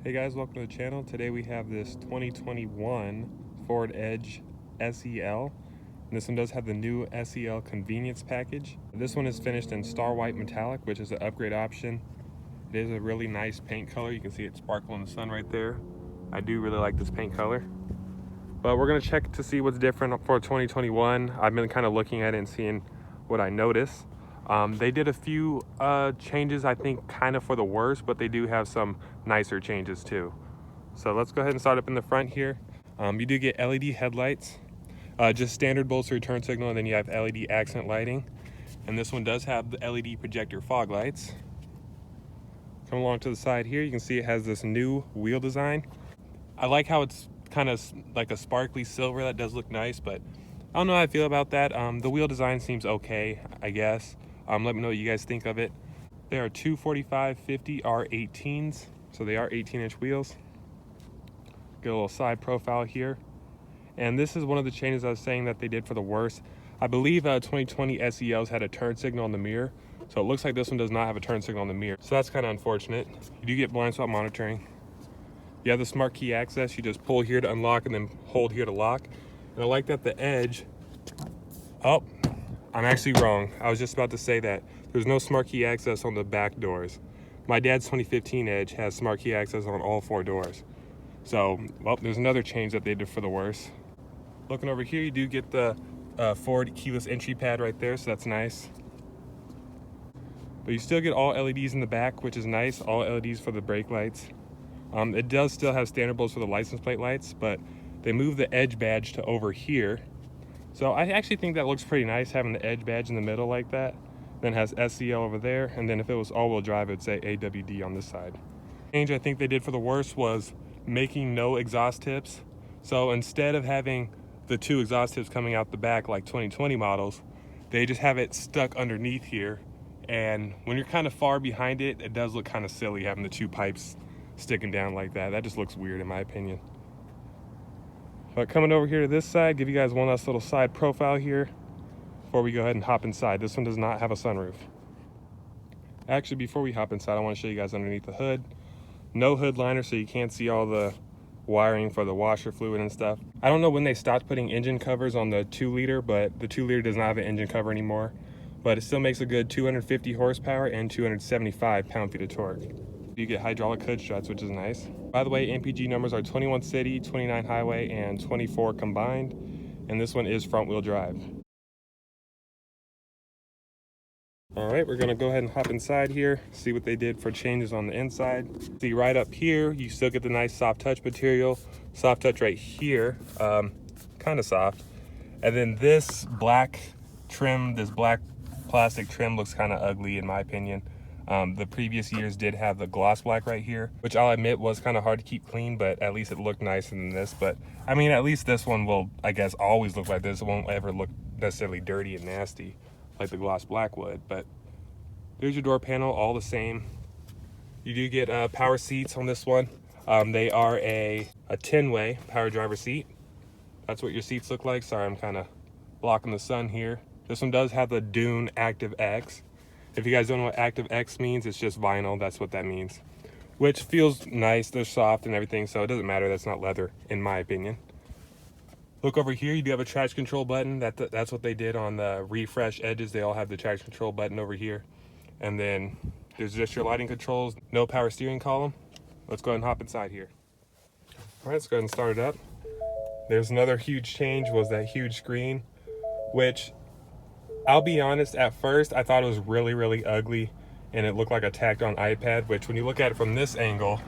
Hey guys, welcome to the channel. Today we have this 2021 Ford Edge SEL. And this one does have the new SEL Convenience Package. This one is finished in Star White Metallic, which is an upgrade option. It is a really nice paint color. You can see it sparkle in the sun right there. I do really like this paint color. But we're gonna check to see what's different for 2021. I've been kind of looking at it and seeing what I notice. They did a few changes, I think, kind of for the worse, but they do have some nicer changes too. So let's go ahead and start up in the front here. You do get LED headlights, just standard bolster turn signal, and then you have LED accent lighting. And this one does have the LED projector fog lights. Come along to the side here, you can see it has this new wheel design. I like how it's kind of like a sparkly silver. That does look nice, but I don't know how I feel about that. The wheel design seems okay, I guess. Let me know what you guys think of it. They are 245/50 R18s, so they are 18-inch wheels. Get a little side profile here. And this is one of the changes I was saying that they did for the worse. I believe 2020 SELs had a turn signal on the mirror, so it looks like this one does not have a turn signal on the mirror. So that's kind of unfortunate. You do get blind spot monitoring. You have the smart key access. You just pull here to unlock and then hold here to lock. And I like that the Edge, I'm actually wrong. I was just about to say that there's no smart key access on the back doors. My dad's 2015 Edge has smart key access on all 4 doors. So, well, there's another change that they did for the worse. Looking over here, you do get the Ford keyless entry pad right there, so that's nice. But you still get all LEDs in the back, which is nice. All LEDs for the brake lights. It does still have standard bulbs for the license plate lights, but they moved the Edge badge to over here. So I actually think that looks pretty nice, having the Edge badge in the middle like that. Then has SEL over there, and then if it was all-wheel drive, it would say AWD on this side. Change I think they did for the worst was making no exhaust tips. So instead of having the 2 exhaust tips coming out the back like 2020 models, they just have it stuck underneath here. And when you're kind of far behind it, it does look kind of silly having the 2 pipes sticking down like that. That just looks weird in my opinion. But coming over here to this side, give you guys one last little side profile here before we go ahead and hop inside. This one does not have a sunroof. Actually, before we hop inside, I want to show you guys underneath the hood. No hood liner, so you can't see all the wiring for the washer fluid and stuff. I don't know when they stopped putting engine covers on the 2-liter, but the 2-liter does not have an engine cover anymore. But it still makes a good 250 horsepower and 275 pound-feet of torque. You get hydraulic hood struts, which is nice. By the way, MPG numbers are 21 city, 29 highway, and 24 combined. And this one is front-wheel drive. All right, we're gonna go ahead and hop inside here, see what they did for changes on the inside. See right up here, you still get the nice soft touch material. Soft touch right here, kind of soft. And then this black trim, this black plastic trim looks kind of ugly in my opinion. The previous years did have the gloss black right here, which I'll admit was kind of hard to keep clean, but at least it looked nicer than this. But I mean, at least this one will, I guess, always look like this. It won't ever look necessarily dirty and nasty like the gloss black would. But there's your door panel, all the same. You do get power seats on this one. They are a 10-way power driver seat. That's what your seats look like. Sorry, I'm kind of blocking the sun here. This one does have the Dune Active X. If you guys don't know what Active X means, it's just vinyl. That's what that means. Which feels nice. They're soft and everything, so it doesn't matter. That's not leather, in my opinion. Look over here. You do have a traction control button. That's what they did on the refresh Edges. They all have the traction control button over here. And then there's just your lighting controls. No power steering column. Let's go ahead and hop inside here. All right, let's go ahead and start it up. There's another huge change, was that huge screen, which I'll be honest, at first I thought it was really, really ugly and it looked like a tacked on iPad, which when you look at it from this angle,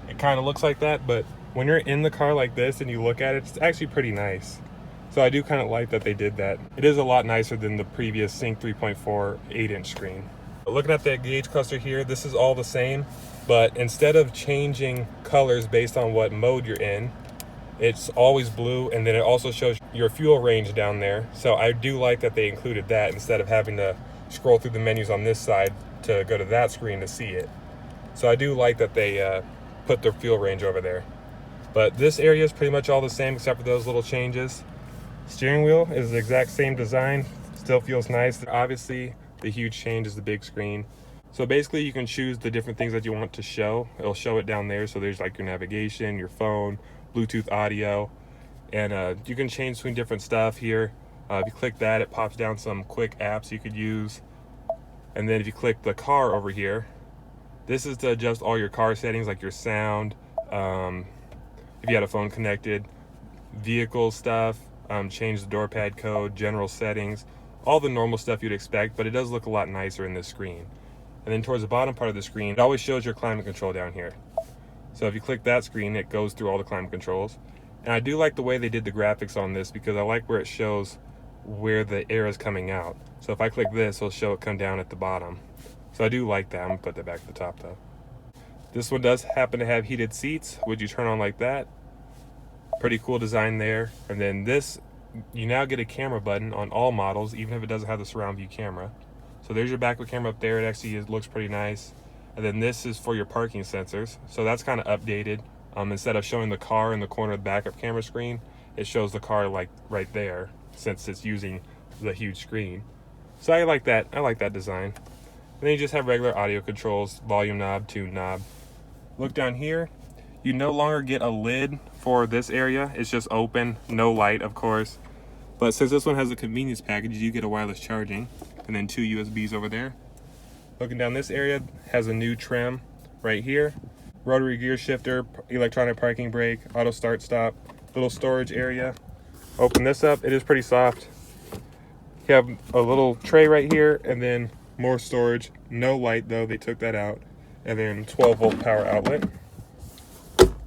it kind of looks like that. But when you're in the car like this and you look at it, it's actually pretty nice. So I do kind of like that they did that. It is a lot nicer than the previous Sync 3.4 8-inch screen. But looking at the gauge cluster here, this is all the same, but instead of changing colors based on what mode you're in, it's always blue, and then it also shows your fuel range down there. So I do like that they included that instead of having to scroll through the menus on this side to go to that screen to see it. So I do like that they put their fuel range over there. But this area is pretty much all the same except for those little changes. Steering wheel is the exact same design, still feels nice. Obviously, the huge change is the big screen. So basically you can choose the different things that you want to show. It'll show it down there. So there's like your navigation, your phone, Bluetooth audio, and you can change between different stuff here. If you click that, it pops down some quick apps you could use. And then if you click the car over here, this is to adjust all your car settings, like your sound, if you had a phone connected, vehicle stuff, change the door pad code, general settings, all the normal stuff you'd expect, but it does look a lot nicer in this screen. And then towards the bottom part of the screen, it always shows your climate control down here. So if you click that screen, it goes through all the climate controls. And I do like the way they did the graphics on this, because I like where it shows where the air is coming out. So if I click this, it'll show it come down at the bottom. So I do like that. I'm gonna put that back at the top though. This one does happen to have heated seats, which you turn on like that. Pretty cool design there. And then this, you now get a camera button on all models, even if it doesn't have the surround view camera. So there's your backup camera up there. It actually looks pretty nice. And then this is for your parking sensors. So that's kind of updated. Instead of showing the car in the corner of the backup camera screen, it shows the car like right there, since it's using the huge screen. So I like that. I like that design. And then you just have regular audio controls, volume knob, tune knob. Look down here. You no longer get a lid for this area. It's just open, no light, of course. But since this one has a convenience package, you get a wireless charging, and then 2 USBs over there. Looking down this area, has a new trim right here. Rotary gear shifter, electronic parking brake, auto start stop, little storage area. Open this up, it is pretty soft. You have a little tray right here, and then more storage. No light though, they took that out. And then 12-volt power outlet.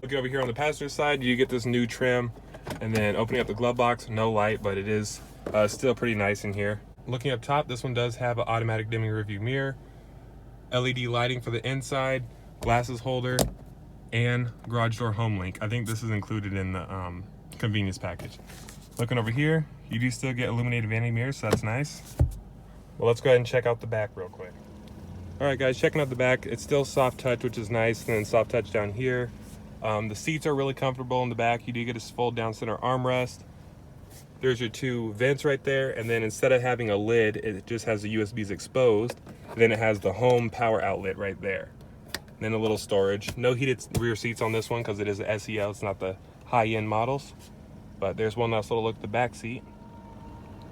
Looking over here on the passenger side, you get this new trim. And then opening up the glove box, no light, but it is still pretty nice in here. Looking up top, this one does have an automatic dimming rearview mirror, LED lighting for the inside, glasses holder, and garage door home link. I think this is included in the convenience package. Looking over here, you do still get illuminated vanity mirrors, so that's nice. Well, let's go ahead and check out the back real quick. All right, guys, checking out the back. It's still soft touch, which is nice, and then soft touch down here. The seats are really comfortable in the back. You do get a fold down center armrest. There's your 2 vents right there, and then instead of having a lid, it just has the USBs exposed. Then it has the home power outlet right there. And then a little storage. No heated rear seats on this one because it is a SEL. It's not the high-end models. But there's one last little look at the back seat.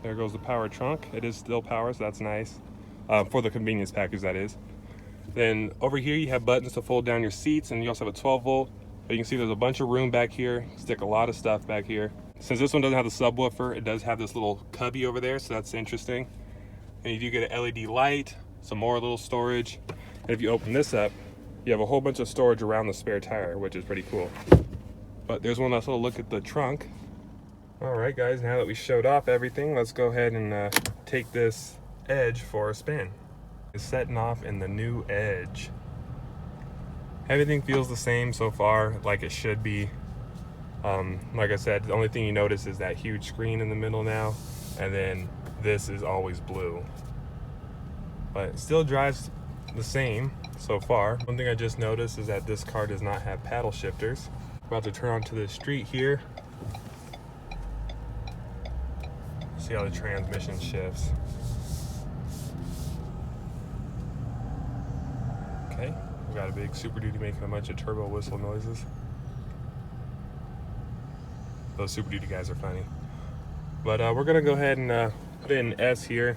There goes the power trunk. It is still power, so that's nice. For the convenience package, that is. Then over here you have buttons to fold down your seats, and you also have a 12-volt. But you can see there's a bunch of room back here. Stick a lot of stuff back here. Since this one doesn't have the subwoofer, it does have this little cubby over there, so that's interesting. And you do get an LED light, some more little storage. And if you open this up, you have a whole bunch of storage around the spare tire, which is pretty cool. But there's one last little look at the trunk. All right, guys, now that we showed off everything, let's go ahead and take this Edge for a spin. It's setting off in the new Edge. Everything feels the same so far, like it should be. Like I said, the only thing you notice is that huge screen in the middle now, and then this is always blue. But it still drives the same so far. One thing I just noticed is that this car does not have paddle shifters. About to turn onto the street here. See how the transmission shifts. Okay, we got a big Super Duty making a bunch of turbo whistle noises. Those Super Duty guys are funny. But we're gonna go ahead and put it in S here.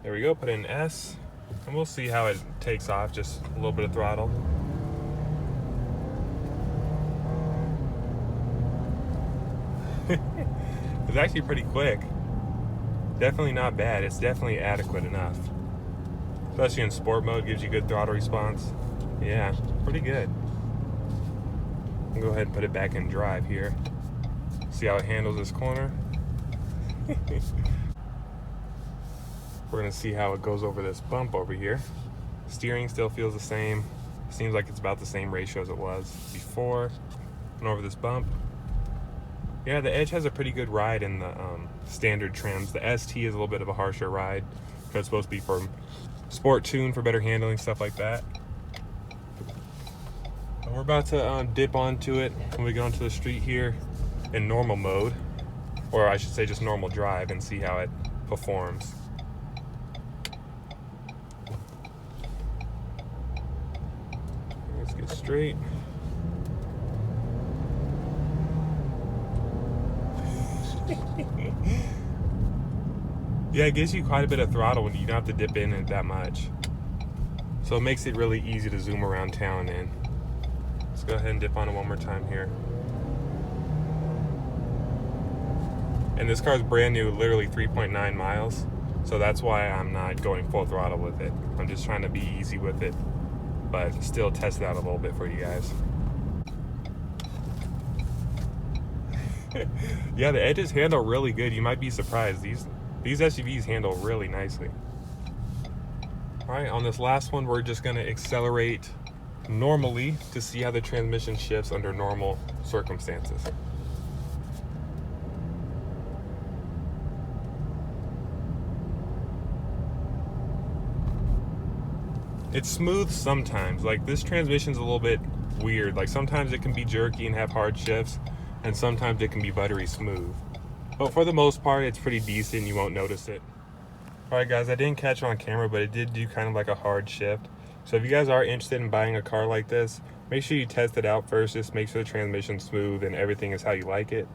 There we go, put it in S. And we'll see how it takes off, just a little bit of throttle. It's actually pretty quick. Definitely not bad, it's definitely adequate enough. Especially in sport mode, gives you good throttle response. Yeah, pretty good. I'll go ahead and put it back in drive here. See how it handles this corner. We're gonna see how it goes over this bump over here. Steering still feels the same. Seems like it's about the same ratio as it was before. And over this bump. Yeah, the Edge has a pretty good ride in the standard trims. The ST is a little bit of a harsher ride. Because it's supposed to be for sport tune, for better handling, stuff like that. But we're about to dip onto it when we get onto the street here in normal mode. Or I should say just normal drive, and see how it performs. straight. Yeah, it gives you quite a bit of throttle when you don't have to dip in it that much. So it makes it really easy to zoom around town in. Let's go ahead and dip on it one more time here. And this car's brand new, literally 3.9 miles. So that's why I'm not going full throttle with it. I'm just trying to be easy with it, but still test it out a little bit for you guys. Yeah, the edges handle really good. You might be surprised. These SUVs handle really nicely. All right, on this last one, we're just gonna accelerate normally to see how the transmission shifts under normal circumstances. It's smooth sometimes. Like, this transmission's a little bit weird. Like, sometimes it can be jerky and have hard shifts, and sometimes it can be buttery smooth. But for the most part, it's pretty decent. You won't notice it. All right, guys, I didn't catch it on camera, but it did do kind of like a hard shift. So if you guys are interested in buying a car like this, make sure you test it out first. Just make sure the transmission's smooth and everything is how you like it.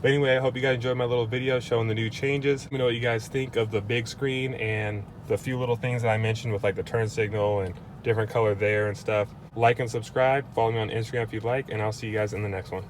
But anyway, I hope you guys enjoyed my little video showing the new changes. Let me know what you guys think of the big screen and the few little things that I mentioned with like the turn signal and different color there and stuff. Like and subscribe. Follow me on Instagram if you'd like, and I'll see you guys in the next one.